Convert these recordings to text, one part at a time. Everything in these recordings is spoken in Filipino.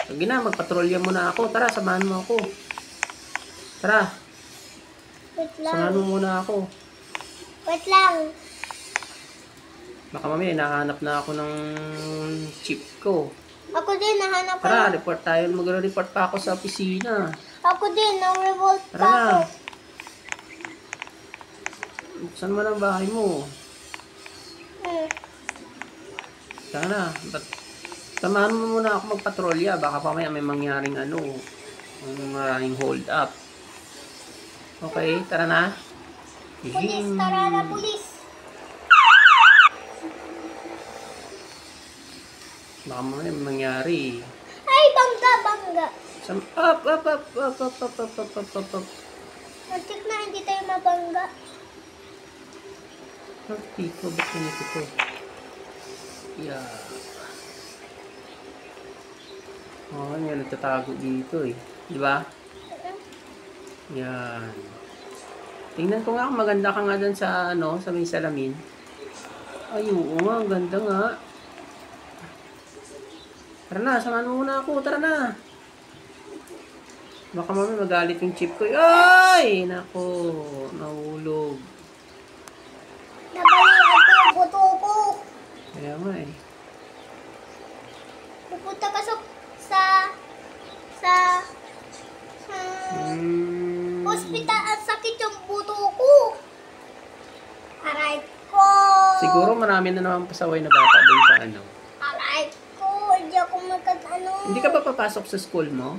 Sige na, magpatrolya muna ako. Tara, samahan mo ako. Tara, Wait lang. samahan mo muna ako. Wait lang. Baka mamaya, hinahanap na ako ng chip ko. Ako din, nahanap ko. Tara, report tayo. Magre-report pa ako sa opisina. Ako din, na-revolt pa Tara ako. na. Buksan mo ng bahay mo. Tara na. Samahan mo muna ako magpatrolya. Baka pa may mangyaring maraming hold up. Okay, tara na. Pulis, tara na, pulis. Baka may mangyari. Ay, bangga, bangga. Up. Muntik na, hindi tayo mabangga. Tito, ba't ganito to? Yeah. May nagtatago dito eh. Di ba? Yan. Tingnan ko nga kung maganda ka nga dyan sa sa may salamin. Ay, oo nga, ang ganda nga. Tara na, samahan mo muna ako. Tara na. Baka mamaya magalit yung chip ko. Ay! Nako, nahulog. Nabalian ko yung buto ko. Kaya nga eh. Pupunta ka sa hospital at sakit yung buto ko. Aray ko. Siguro marami na naman pasaway na bata dun sa Aray ko. Hindi ako Hindi ka ba papasok sa school mo?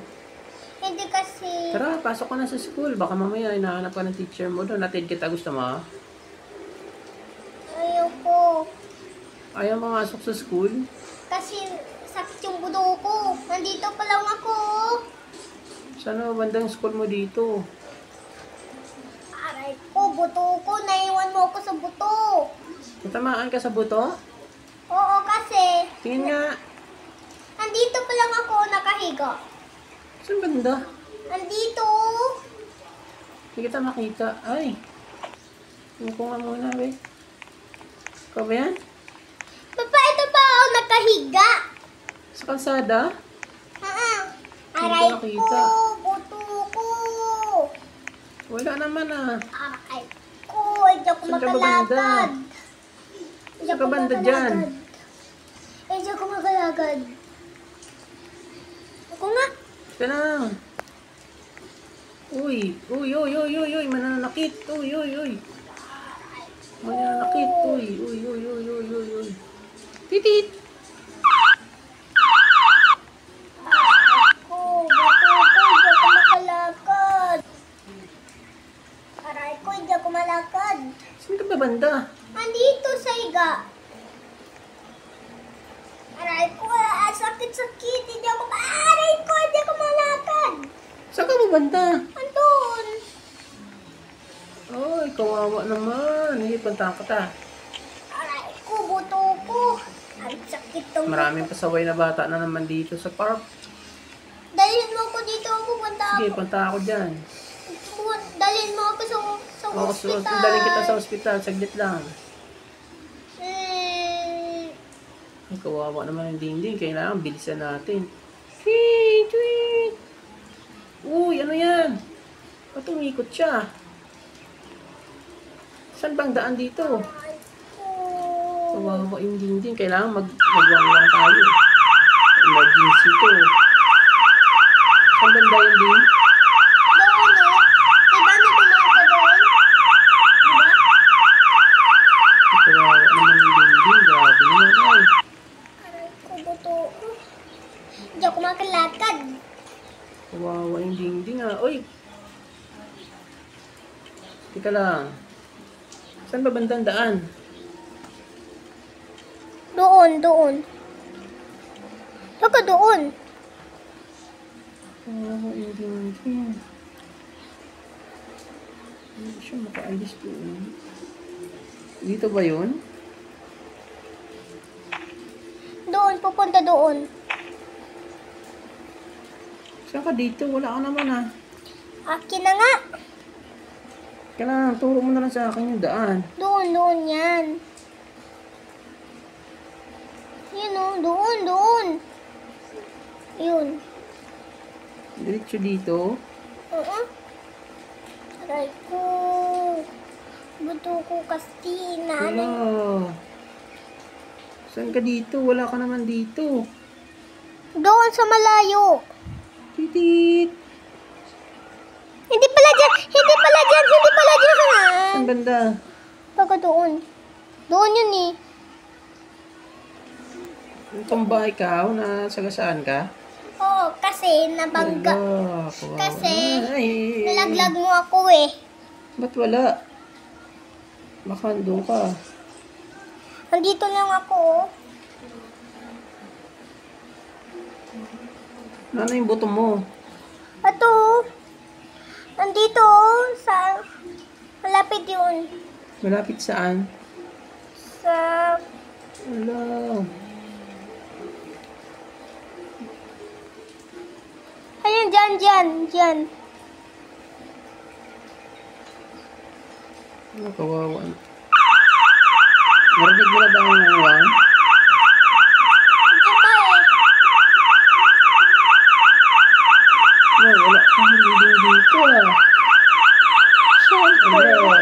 Hindi kasi. Tara, pasok ka na sa school. Baka mamaya hinahanap ka ng teacher mo doon. Natid kita, gusto mo? Ayoko. Ayaw mamasok sa school? Kasi sakit yung buto ko. Nandito pa lang ako. Saan na bandang school mo dito? Aray ko, buto ko. Naiwan mo ako sa buto. Natamaan ka sa buto? Oo, kasi Tingin nga. nandito pa lang ako nakahiga. Saan banda? Nandito. Hindi kita makita. Ay. Tingin ko nga muna, be. Ikaw ba yan? Papa, ito pa ako nakahiga. Sa kalsada? Aray Hindi ko ko, nakita. buto ko. Wala naman ah. Aray ko, hindi ako Saan ka ba banda? makalakad. Hindi Saan ako ka banda dyan? makalakad. Hindi ako makalakad. Ako nga. Ika na. Uy, mananakit. Uy. Mananakit. Uy. Titit. Ako, buto ko, hindi ako makalakad. Aray ko, hindi ako malakad. Saan ka ba banda? Andito sa higa. Aray ko, sakit-sakit. Hindi ako aray ko, hindi ako malakad. Saan ka ba banda? Andun. Ay, kawawa naman. Hindi, punta ka ta. Aray ko, buto ko. Ang sakit tong Maraming pasaway na bata na naman dito sa park. Dalhin mo ako dito, pupunta Sige, ako. punta ako dyan. Dalhin mo ako sa Oo, hospital. daling kita sa ospital. Saglit lang. Ay, kawawa naman yung dingding. Kailangan bilisan natin. Tweet! Uy, ano yan? Ba't umikot siya? Saan bang daan dito? Aray ko. Kawawa yung dingding. Kailangan magwangwang tayo. Emergency to. Saan banda yung ding? Doon, no? Diba nagumang ka doon? Diba? Kawawa naman yung dingding. Grabe naman. Ay, Aray ko, buto ko. Hindi ako makalakad. kawawa yung dingding ah. Uy! Teka lang. Saan ba bandang daan? Doon. Baka doon. Kawawa yung dingding. Hindi siya makaalis doon. Dito ba yun? Doon, pupunta doon. Saan ka dito? Wala ka naman ah. Akin na nga. Kailangan, turo mo na lang sa akin yung daan. Doon yan. Yun o, doon. Yun. Diretso dito. Aray ko. Buto ko kasi Wala. nanay. Saan ka dito? Wala ka naman dito. Doon sa malayo. Titit. Hindi pala dyan. Hindi pala dyan. Hindi pala dyan. Saan banda? Baka doon. Doon yun eh. Itong bahay ka, nasagasaan ka? Oo, kasi nabangga. Wala. Kawawa. Kasi Ay. nalaglag mo ako eh. Ba't wala? Baka andun ka. Nandito lang ako oh. Ano yung buto mo? Ito. Nandito oh, sa malapit yun. Malapit saan? Sa Wala. ayun dyan. Ano, kawawa. Narinig mo na ba ang uwang? Diyan pa eh. No, wala kang hindi dito ah. Siyempre. Ano?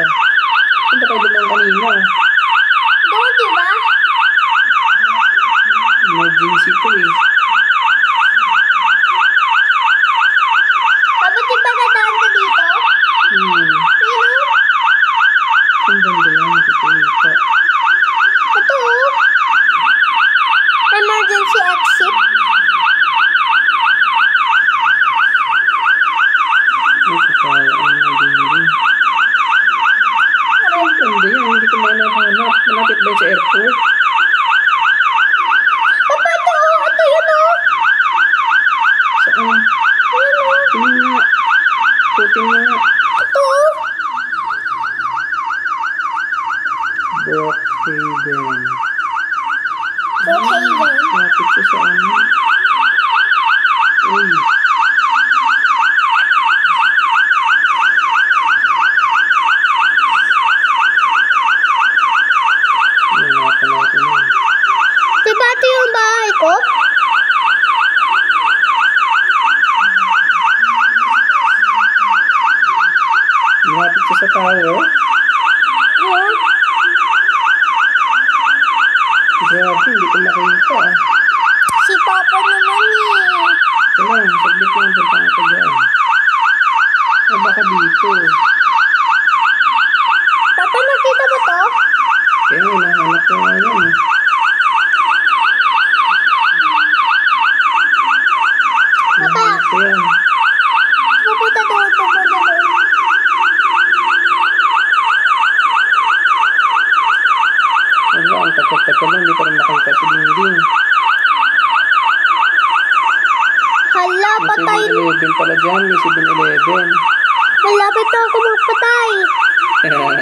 Saan ba kayo dumang kanina? Doon diba? Emergency to eh. Bakit diba nadaan ka dito? Sino? Saan banda yan? Hindi ko kita. Ito oh. Emergency exit. Ay, kakala. Ano nga din rin? Saan banda yan? Hindi ko manap-hanap. Malapit ba sa airport? Papa, ito oh. Ito yun oh. Saan? Yun oh. Tingin nga. Putin nga. Ito oh. Brookhaven. Brookhaven. Malapit siya sa ano. Uy. Hanapan natin yun. Diba ito yung bahay ko? Malapit siya sa tower. Yeah. Grabe, hindi ko makita ah. Si Papa naman eh. Kaya lang, saglit lang punta ako dyan. Ah, baka dito. Papa, nakita mo to? Kaya nga, hinahanap ko nga yan eh. Papa. Hinahanap ko yan. Pupunta doon. Wala, ang takot-takot lang, hindi ko rin makita si Dingding. Hala, May patay. 7-Eleven pala dyan, may 7-Eleven. Malapit na ako magpatay. Hindi yan.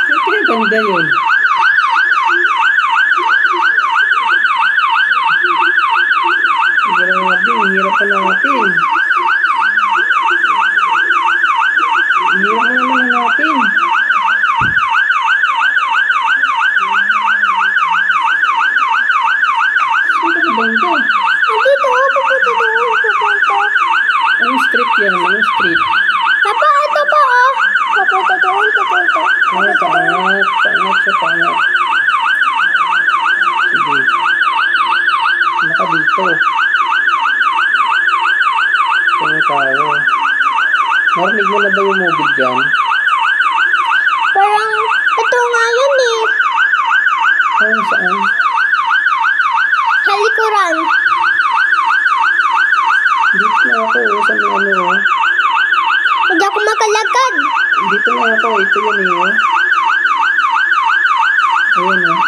Siyempre, ganda yun. Grabe, ang hirap hanapin. Ang hirap mo naman hanapin. Saan ka ba banda? Nandito oh, pupunta. Anong street yan? Anong street? Papa, ito pa oh. Pupunta doon. Ay, pangat. Pangat siya, pangat. Sige. Naka dito. Saan tayo? Narinig mo na ba yung movie dyan? Parang, ito nga yun eh. Saan? Saan? Halikuran. Dito na ako. Sa may ano. Hindi ako makalagad. Dito na ako. Ito yan eh. Oh. Ayan oh.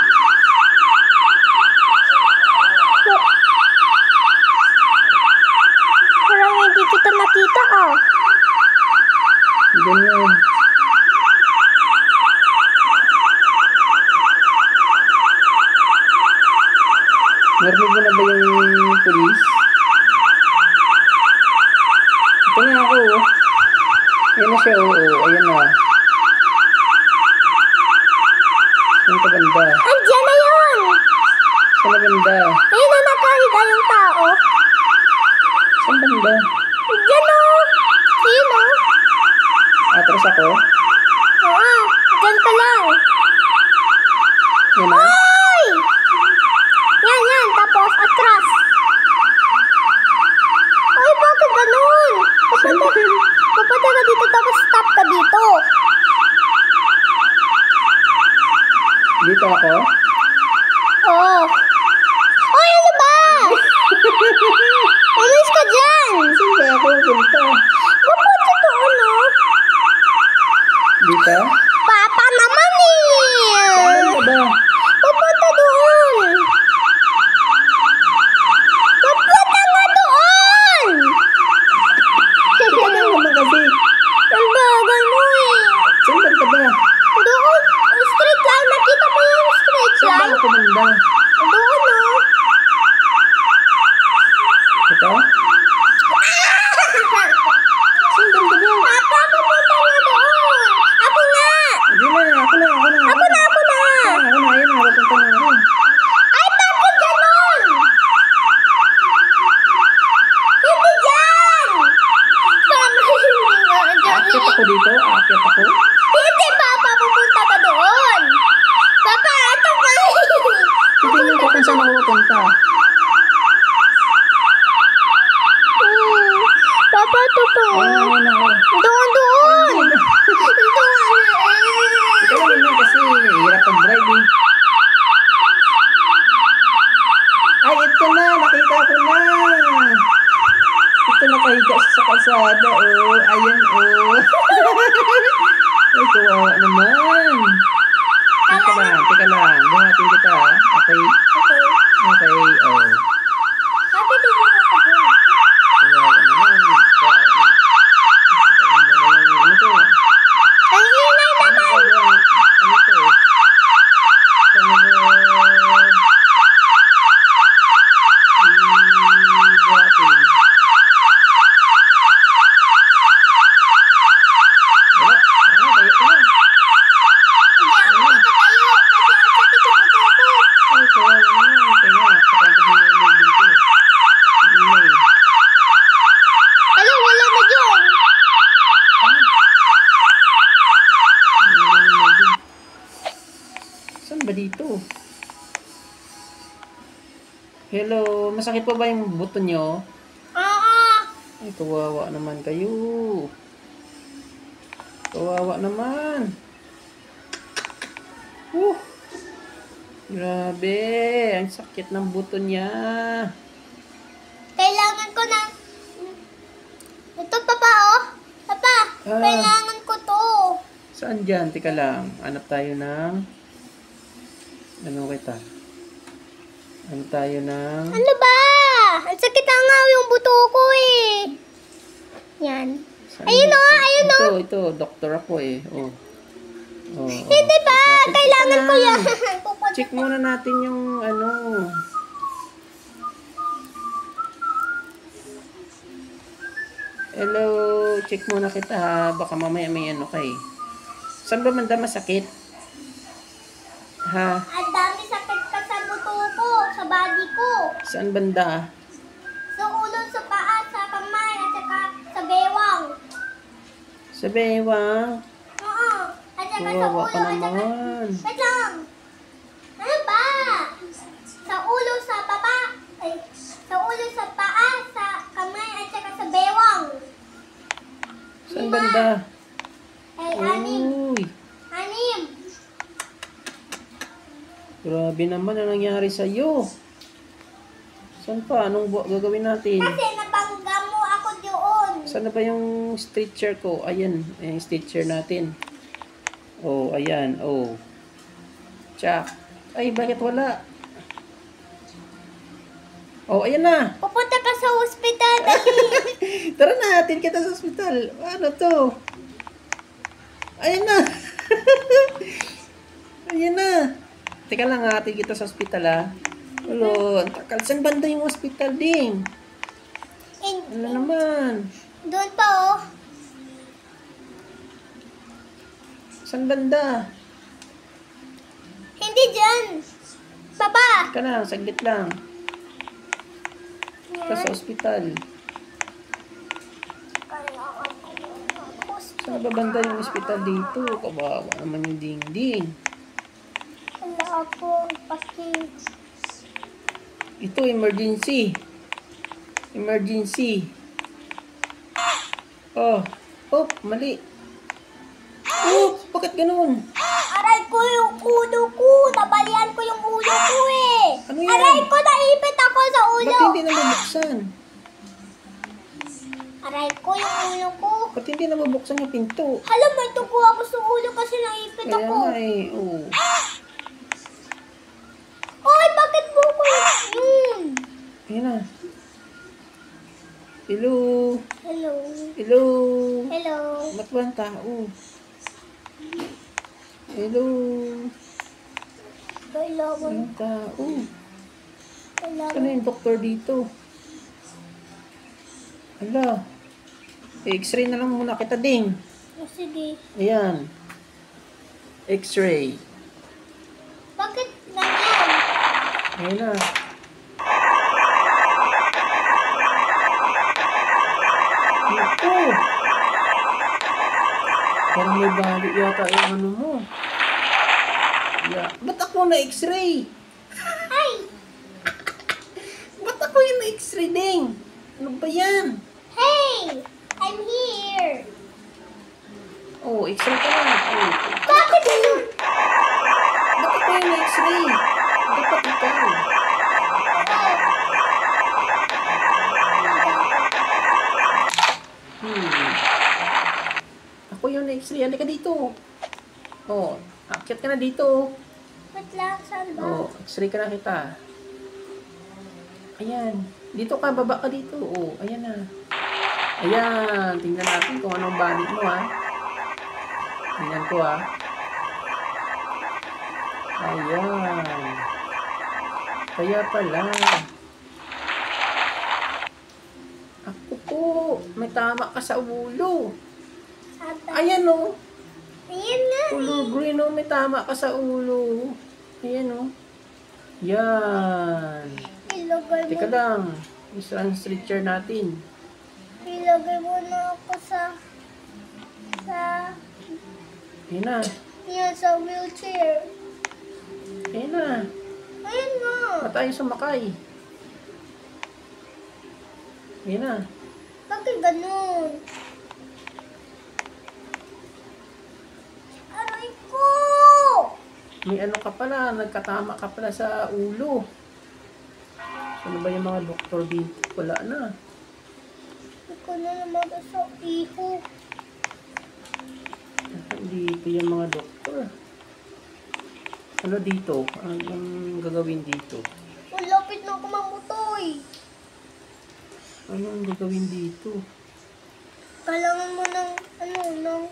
Parang hindi kita nakita ah. Ganyan. Narinig mo na ba yung police? Ito na ako oh. Ayan na siya oh. Ayan na. Saan ka banda? Andiyan na yun. Saan na banda? Ayun na nakahiga yung tao. Saan banda? Diyan o. Ayun o. Atras ako? Oo. Diyan ka lang. Yan na? Ay! Yan. Tapos atras. Ay, bakit ganun? Saan ba? Papunta ka dito tapos stop ka dito. Dito ako? Oo. Ay, ano ba? Umalis ka dyan. Saan ba ako punta? Papunta doon o. Dito? Papa naman Saan eh. banda ba? Papunta doon. Papunta nga doon. Teka lang naman kasi. Ang bagal mo eh. Saan banda ba? Doon. Straight line. Nakita mo yung straight Saan ba line? ako banda? Doon o. Ito? Saan banda ba? Papa, papunta nga doon. Ako nga. Hindi na, ako na. Ako na. Ako na, ayan na, papunta na ako. Ay, bakit ganon? Hindi dyan. Tama, hindi nga dyan. Aakyat ako dito, aakyat ako. Hindi, Papa, pupunta ka doon. Papa, ito ba? Titignan ko kung saan ako pupunta. Papa, ito po. Ayan na ako. Doon. Doon. Ikaw lang na kasi hirap pag-drive eh. Ay, ito na, nakita ko na. Ito nakahiga sa kalsada, oh. Ayan, oh. Ay, kawawa naman. Teka lang. Buhatin kita, ha? Okay, Okay. oh. Bakit hindi mo ka doon? Kawawa naman. Ano to? Ang ingay naman. Ano to? Buhatin. Wala. Tayo ka na. Hindi ako makatayo kasi ang sakit sa buto ko. Ay, kawawa naman. Kaya, patay ko muna yung mobile ko. Ingay. Ano, wala na dyan. Saan ba dito? Hello, masakit pa ba yung buto nyo? Oo. Ay, kawawa naman kayo. Kawawa naman. Grabe, ang sakit ng buto niya. Kailangan ko na... Ito, Papa, oh. Papa, Ah. kailangan ko to. Saan dyan? Teka lang. Hanap tayo ng... Ano kita? Hanap tayo ng... Ano ba? Ang sakit na nga yung buto ko eh. Yan. Saan Ayun dito? oh, ayun oh. Ito, doktor ako eh. Oh. Oh, Hindi ba? Kailangan ko yan. Pupunta. Check muna natin yung ano. Hello, check muna kita ha. Baka mamaya may ano kay. Saan ba banda masakit? Ha? Ang dami sakit ka sa buto ko, sa body ko. Saan banda? Sa ulo, sa paa, sa kamay, at saka sa bewang. Sa bewang. Oo. At saka sa Kawawa ulo, ka at saka... naman. Wait lang. Ano ba? Sa ulo, sa baba. Ay, sa ulo, sa paa, sa kamay, at saka sa bewang. Saan banda? Ay, anim. Uy, Anim. grabe naman ang nangyari sa'yo. Saan pa? Anong gagawin natin? Kasi nabangga mo ako doon. Saan na ba yung stretcher ko? Ayan, yung stretcher natin. Oh, ayan, oh. Check. Ay, bakit wala? Oh, ayan na. Pupunta ka sa ospital. Dali. Tara na, atin kita sa ospital. Ano to? Ayan na. Ayan na. Teka lang, atin kita sa ospital ah. Ulo, ang takal. Saan banda yung ospital din? Ano naman? Doon pa oh. Saan banda? Hindi dyan. Papa. Ka na, saglit lang. Ka sa ospital. Kailangan ko ng Saan ba banda yung ospital dito? Kawawa naman yung dingding. Wala ako pati. Ito, emergency. Emergency. Oh. Oh, mali. Oh, bakit ganun? Aray ko yung ulo ko. Nabalian ko yung ulo ko eh. Ano yan? Aray ko, naipit ako sa ulo. Ba't hindi nabubuksan? Aray ko yung ulo ko. Ba't hindi nabubuksan yung pinto? Hala, may tugo ako sa ulo kasi naipit Kaya ako. nga eh. Oh. Oy, bakit mo ko yun? Ayan na. Hello. Hello. Hello. Hello. Ba't ba ang tao? Hello. Kailangan. Walang tao. Ano Kailangan. yung doktor dito? Ala. X-ray na lang muna kita ding. Oh, sige. Ayan. X-ray. Bakit ganyan? Ayan na. Ito. Parang may bali yata yung ano mo. Yeah. Ba't ako na X-ray? Ay! Ba't ako yung na-X-ray ding? Ano ba yan? Hey! I'm here! Oh, X-ray ka na. Oh. Bakit ganun? Ba't ako yung na-X-ray? Dapat ikaw. Ako yung na-X-ray. Halika dito. Oh, akyat ka na dito. Wait lang, saan ba? Oh, X-ray ka na kita. Ayan. Dito ka, baba ka dito. Oh, ayan na. Ayan. Tingnan natin kung anong balik mo, ha. Tingnan ko, ha. Ayan. Kaya pala. Ako po. May tama ka sa ulo. Saan ba? Ayan, oh. Ayan nga. Color green, oh. May tama ka sa ulo. Ayan, oh. Yan. Ilagay mo. Teka lang. Isang stretcher natin. Ilagay mo na ako sa Ayan na. yan, sa wheelchair. Ayan na. Ayan nga. Ba't tayo sumakay? Ayan na. Bakit ganun? Aray ko! May ano ka pala. Nagkatama ka pala sa ulo. Ano ba yung mga doktor dito? Wala na. Hindi ko na naman sa iho. Dito yung mga doktor. Ano dito? Anong gagawin dito? Malapit na ako mamutoy. Anong gagawin dito? Kailangan mo ng, ng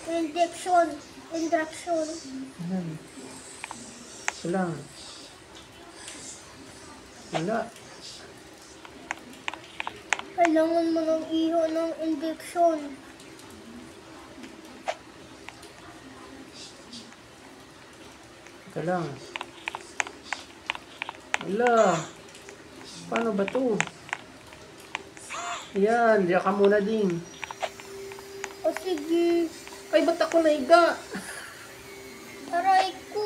injection. Injection. Ayan. Wala. Wala. Kailangan mo ng iho ng injection. Teka lang. Wala. Paano ba to? Ayan, diyan ka muna din. O sige. Ay, ba't ako nahiga? Aray ko.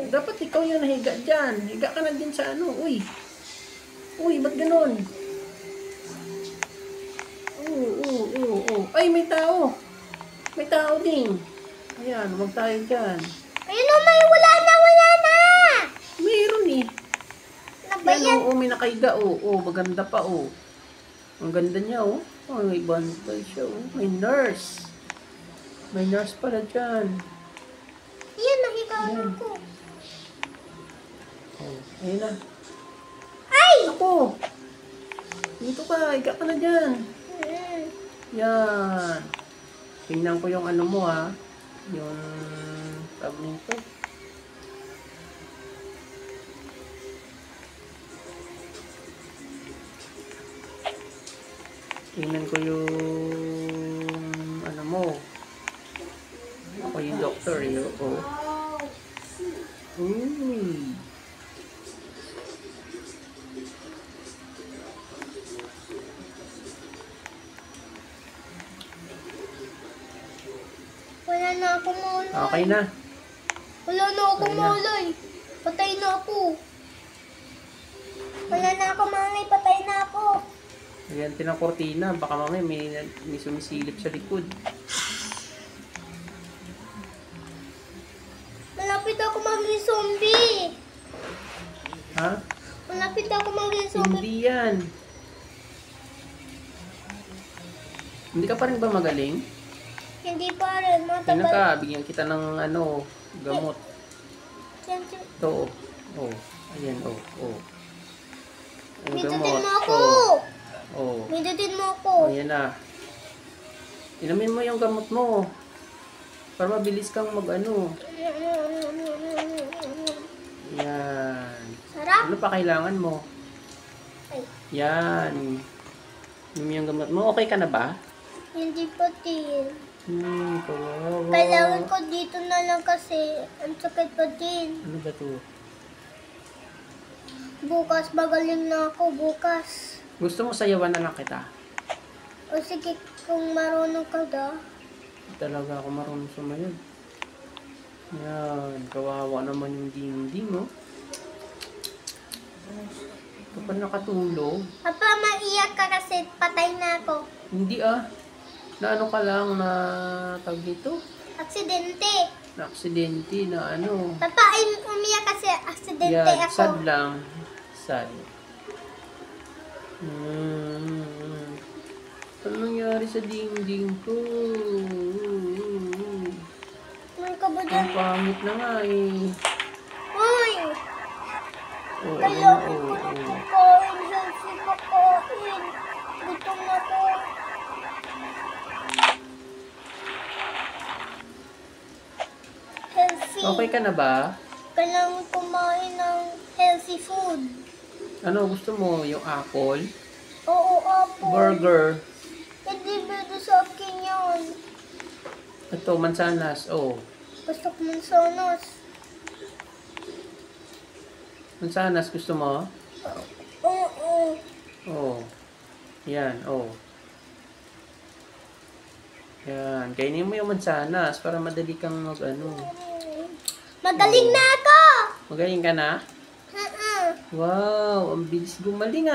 Dapat ikaw yung nahiga dyan. Higa ka na din sa ano. Uy. Uy, ba't ganon? Ay, may tao. May tao din. Ayan, huwag tayo dyan. Ayun o, may wala na. Mayroon eh. Ano ba Yan, yan? may nakahiga. Maganda pa, Ang ganda niya, may bantay siya, May nurse. May nurse pala dyan. Ayan, nahigaan Ayan. ako. Ayun na. Ay! Ako! Dito ka, higa ka na dyan. Hmm. Yan. Tingnan ko yung ano mo, ha. Yung tab nito. Tingnan ko yung ano mo. Ako yung doctor, Uy. na ako malay. Okay na. Wala na ako Okay na. malay. Patay na ako. Wala na ako malay, patay na ako. Ayan, tinang kortina. Baka mamaya may sumisilip sa likod. Malapit ako maging zombie. Ha? Malapit ako maging zombie. Hindi yan. Hindi ka pa rin ba magaling? Hindi pa rin. Tingnan Matagal. ka, bigyan kita ng gamot. Ito, oh. Ayan, oh. Ang Mindutin mo ako. Oh. Mindutin mo ako. Ayan na. Inumin mo yung gamot mo. Para mabilis kang Yan. Sarap. Ano pa kailangan mo? Ay, Yan. Inumin yung gamot mo. Okay ka na ba? hindi pa din. Kawawa. Kailangan ko dito na lang kasi ang sakit pa din. Ano ba to? Bukas, magaling na ako. Bukas. Gusto mo sayawan na lang kita? O sige, kung marunong ka da. Hindi talaga ako marunong sumayaw. Yan. Kawawa naman yung dingding, oh. Kapag nakatulog. Papa, maiyak ka kasi patay na ako. Hindi na ano ka lang na tawag dito? Aksidente. Na aksidente na ano. Papa, ay umiyak kasi aksidente Yan, ako. sad lang. Sad. Ano nangyari sa dingding ko? Ano ka ba Ang dyan? pangit na nga eh. Uy! Oo, Kailangan ko oo. kakain. Healthy kakain. Gutom na ko. Healthy. Okay ka na ba? Kailangan kumain ng healthy food. Ano gusto mo? Yung apple? Oo, apo. Burger? Hindi pwede sa akin yun. Ito, mansanas. Oh. Gusto ko mansanas. Mansanas gusto mo? Oo. Oh. Yan, oh. Yan. Kainin mo yung mansanas para madali kang Magaling na ako! Magaling ka na? Wow, ang bilis gumaling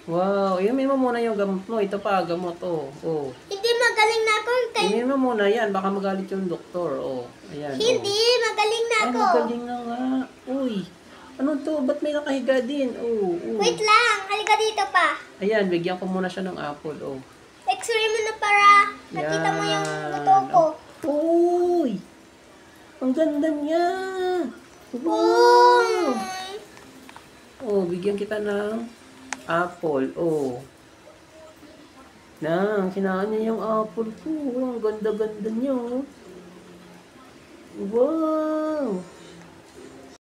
Wow, inumin mo muna yung gamot mo. Ito pa, gamot, oh. Oh. Hindi magaling na ako. Inumin mo muna yan, baka magalit yung doktor. Oh, ayan. Hindi, magaling na Oh. Ay, ako. magaling na nga. Uy, ano to? Ba't may nakahiga din? Oh, oh. Wait lang, halika dito pa. Ayan, bigyan ko muna siya ng apple, oh. X-ray mo na para nakita mo yung Yan. buto ko. Uy! Ang ganda niya! Uy! Wow! Oh, bigyan kita ng apple. Oh. Kinain niya yung apple ko. Ang ganda-ganda niya. Oh. Wow!